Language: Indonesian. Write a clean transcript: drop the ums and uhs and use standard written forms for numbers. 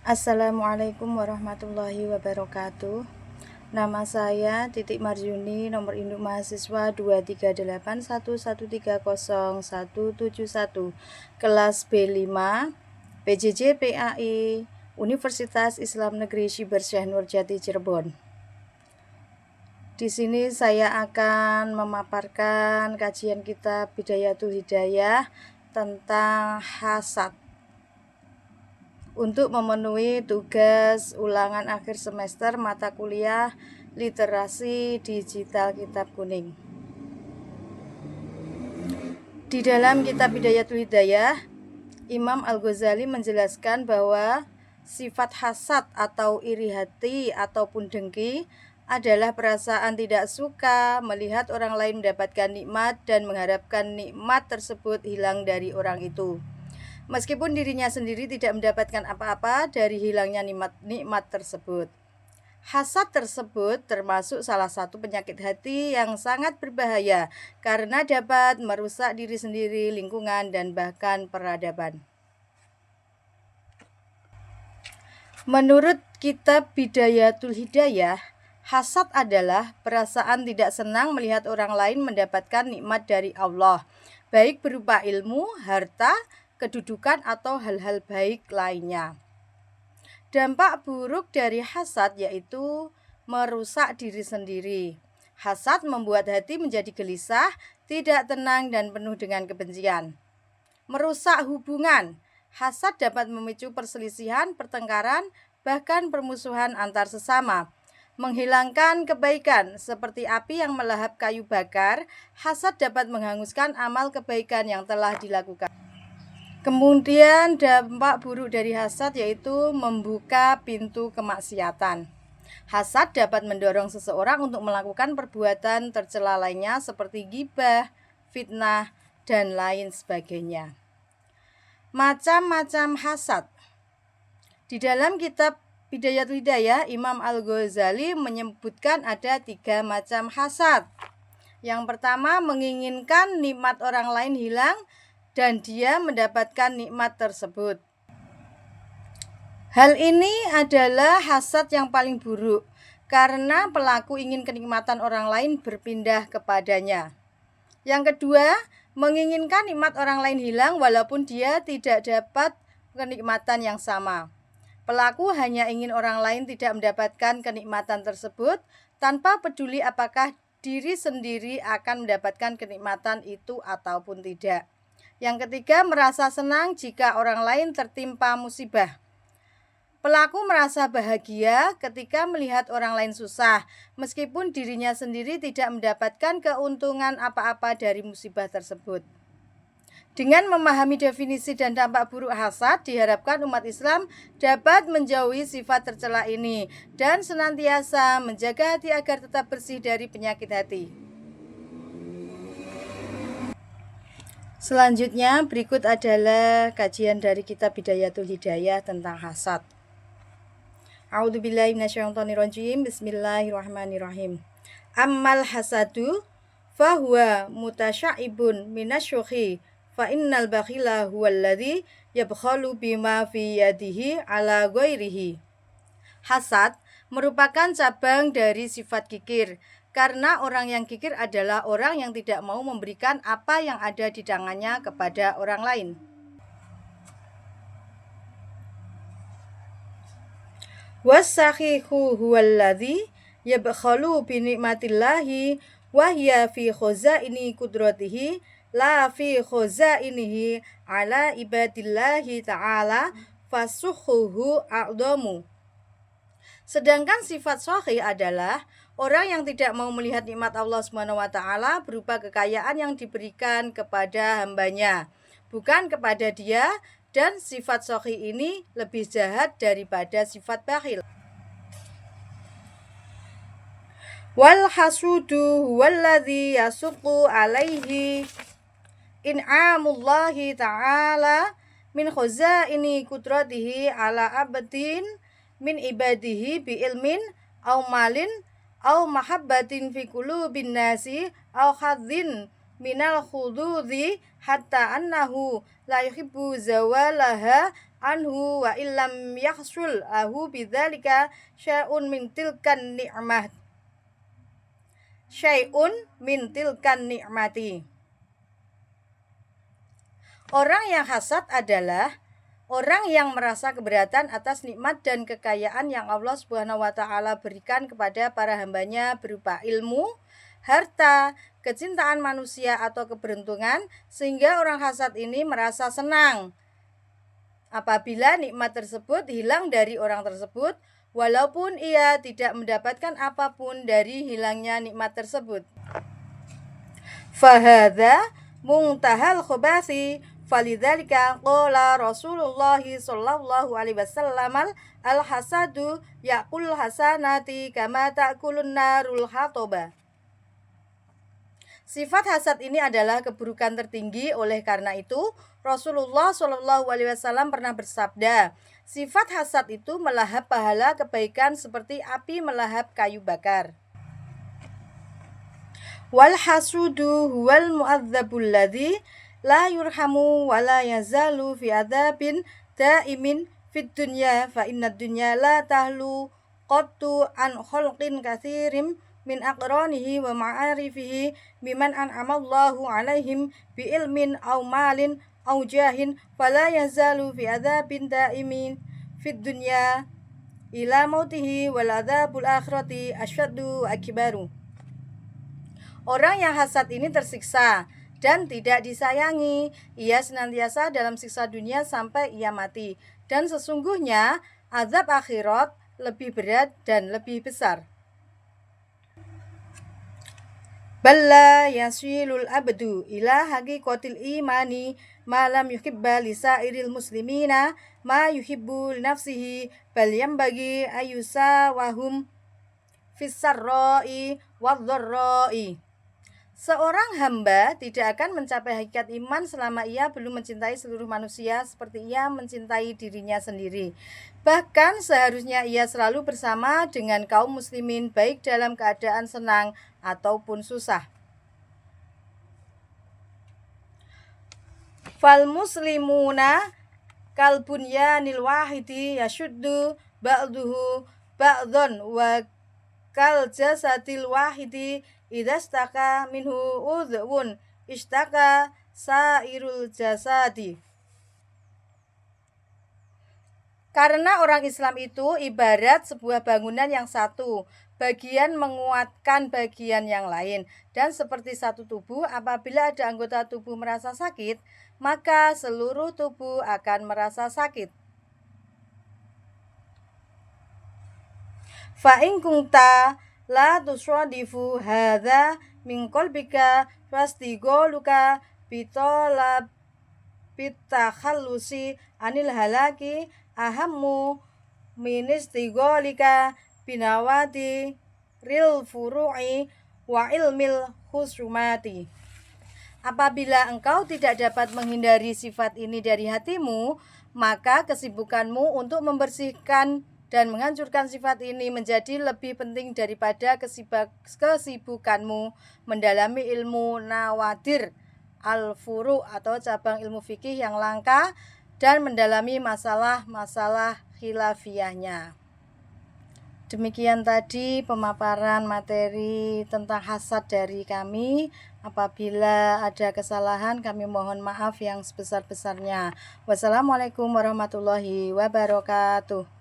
Assalamualaikum warahmatullahi wabarakatuh. Nama saya Titik Marjuni, nomor induk mahasiswa 23811301171, kelas B5, PJJ PAI, Universitas Islam Negeri Syibir Nurjati Cirebon. Di sini saya akan memaparkan kajian kitab Bidayatul Hidayah tentang hasad. Untuk memenuhi tugas ulangan akhir semester mata kuliah literasi digital kitab kuning. Di dalam kitab Bidayatul Hidayah, Imam Al-Ghazali menjelaskan bahwa sifat hasad atau iri hati ataupun dengki adalah perasaan tidak suka melihat orang lain mendapatkan nikmat dan mengharapkan nikmat tersebut hilang dari orang itu, meskipun dirinya sendiri tidak mendapatkan apa-apa dari hilangnya nikmat tersebut. Hasad tersebut termasuk salah satu penyakit hati yang sangat berbahaya karena dapat merusak diri sendiri, lingkungan, dan bahkan peradaban. Menurut kitab Bidayatul Hidayah, hasad adalah perasaan tidak senang melihat orang lain mendapatkan nikmat dari Allah, baik berupa ilmu, harta, kedudukan, atau hal-hal baik lainnya. Dampak buruk dari hasad yaitu merusak diri sendiri. Hasad membuat hati menjadi gelisah, tidak tenang, dan penuh dengan kebencian. Merusak hubungan. Hasad dapat memicu perselisihan, pertengkaran, bahkan permusuhan antar sesama. Menghilangkan kebaikan, seperti api yang melahap kayu bakar, hasad dapat menghanguskan amal kebaikan yang telah dilakukan. Kemudian dampak buruk dari hasad yaitu membuka pintu kemaksiatan. Hasad dapat mendorong seseorang untuk melakukan perbuatan tercela lainnya seperti ghibah, fitnah, dan lain sebagainya. Macam-macam hasad. Di dalam kitab Bidayatul Hidayah, Imam Al-Ghazali menyebutkan ada 3 macam hasad. Yang pertama, menginginkan nikmat orang lain hilang dan dia mendapatkan nikmat tersebut. Hal ini adalah hasad yang paling buruk karena pelaku ingin kenikmatan orang lain berpindah kepadanya. Yang kedua, menginginkan nikmat orang lain hilang walaupun dia tidak dapat kenikmatan yang sama. Pelaku hanya ingin orang lain tidak mendapatkan kenikmatan tersebut tanpa peduli apakah diri sendiri akan mendapatkan kenikmatan itu ataupun tidak. Yang ketiga, merasa senang jika orang lain tertimpa musibah. Pelaku merasa bahagia ketika melihat orang lain susah, meskipun dirinya sendiri tidak mendapatkan keuntungan apa-apa dari musibah tersebut. Dengan memahami definisi dan dampak buruk hasad, diharapkan umat Islam dapat menjauhi sifat tercela ini dan senantiasa menjaga hati agar tetap bersih dari penyakit hati. Selanjutnya, berikut adalah kajian dari kitab Bidayatul Hidayah tentang hasad. A'udzubillahi minasyaitonirrajim. Bismillahirrahmanirrahim. Ammal hasadu fahuwa mutasya'ibun minasyukhi fa innal bakhila huwallazi yabkhalu bima fi yadihi ala ghairihi. Hasad merupakan cabang dari sifat kikir, karena orang yang kikir adalah orang yang tidak mau memberikan apa yang ada di tangannya kepada orang lain. Was-sakhihu huwallazi yabkhalu bi ni'matillahi wa hiya fi khazaini qudratihi la fi khazainihi ala ibadillahi ta'ala fasukhuhu a'damu. Sedangkan sifat sahih adalah orang yang tidak mau melihat nikmat Allah SWT berupa kekayaan yang diberikan kepada hambanya, bukan kepada dia, dan sifat sahih ini lebih jahat daripada sifat bakhil. Wal hasudu huwallazi yasuqu alaihi in'amullahi ta'ala min khazaini qudratihi ala abdin min ibadihi bi ilmin au malin au mahabbatin fi qulubin nasi au hadzin minal khududhi hatta annahu la yuhibbu zawalaha anhu wa illam yahsul lahu bidzalika syai'un min tilkan ni'mah syai'un min tilkan ni'mati. Orang yang hasad adalah orang yang merasa keberatan atas nikmat dan kekayaan yang Allah Subhanahu wa taala berikan kepada para hambanya berupa ilmu, harta, kecintaan manusia atau keberuntungan, sehingga orang hasad ini merasa senang apabila nikmat tersebut hilang dari orang tersebut, walaupun ia tidak mendapatkan apapun dari hilangnya nikmat tersebut. Fahadha muntahal khubasi, falidzalika qala Rasulullah sallallahu alaihi wasallam al-hasadu yaqul hasanati kama ta'kulun narul hatoba. Sifat hasad ini adalah keburukan tertinggi. Oleh karena itu Rasulullah sallallahu alaihi wasallam pernah bersabda, sifat hasad itu melahap pahala kebaikan seperti api melahap kayu bakar. Wal hasudu huwal mu'adzabul ladzi la yurhamu wa la yazalu fi adzabin daimin fid dunya fa innad dunya la tahlu qattu an khalqin katsirin min aqranihi wa ma'arifihi biman an'amallahu alaihim bi ilmin aw malin aw jahin fala yazalu fi adzabin daimin fid dunya ila mautihi wal adzabul akhirati asyaddu akbaru. Orang yang hasad ini tersiksa dan tidak disayangi. Ia senantiasa dalam siksa dunia sampai ia mati. Dan sesungguhnya azab akhirat lebih berat dan lebih besar. Balla yasilul abdu ila haqiqatil imani ma lam yuhibba lisairil muslimina ma yuhibbu li nafsihi bal yambagi ayusa wahum fissarra'i wadh-dharra'i. Seorang hamba tidak akan mencapai hakikat iman selama ia belum mencintai seluruh manusia seperti ia mencintai dirinya sendiri. Bahkan seharusnya ia selalu bersama dengan kaum muslimin baik dalam keadaan senang ataupun susah. Fal muslimuna kal bunyanil wahidi yashuddu ba'duhu ba'dhan wa kal jasadil wahidi idastaka minhu udhun istaka sairul jasadi. Karena orang Islam itu ibarat sebuah bangunan yang satu, bagian menguatkan bagian yang lain. Dan seperti satu tubuh, apabila ada anggota tubuh merasa sakit, maka seluruh tubuh akan merasa sakit. Fa in kunta la tusadifu hadza min qalbika fastigoluka bitolab bitakhallusi anil halaki ahammu min istigolika binawati ril furu'i wa ilmil khusumati. Apabila engkau tidak dapat menghindari sifat ini dari hatimu, maka kesibukanmu untuk membersihkan dan menghancurkan sifat ini menjadi lebih penting daripada kesibukanmu mendalami ilmu nawadir al-furu' atau cabang ilmu fikih yang langka dan mendalami masalah-masalah khilafiyahnya. Demikian tadi pemaparan materi tentang hasad dari kami. Apabila ada kesalahan kami mohon maaf yang sebesar-besarnya. Wassalamualaikum warahmatullahi wabarakatuh.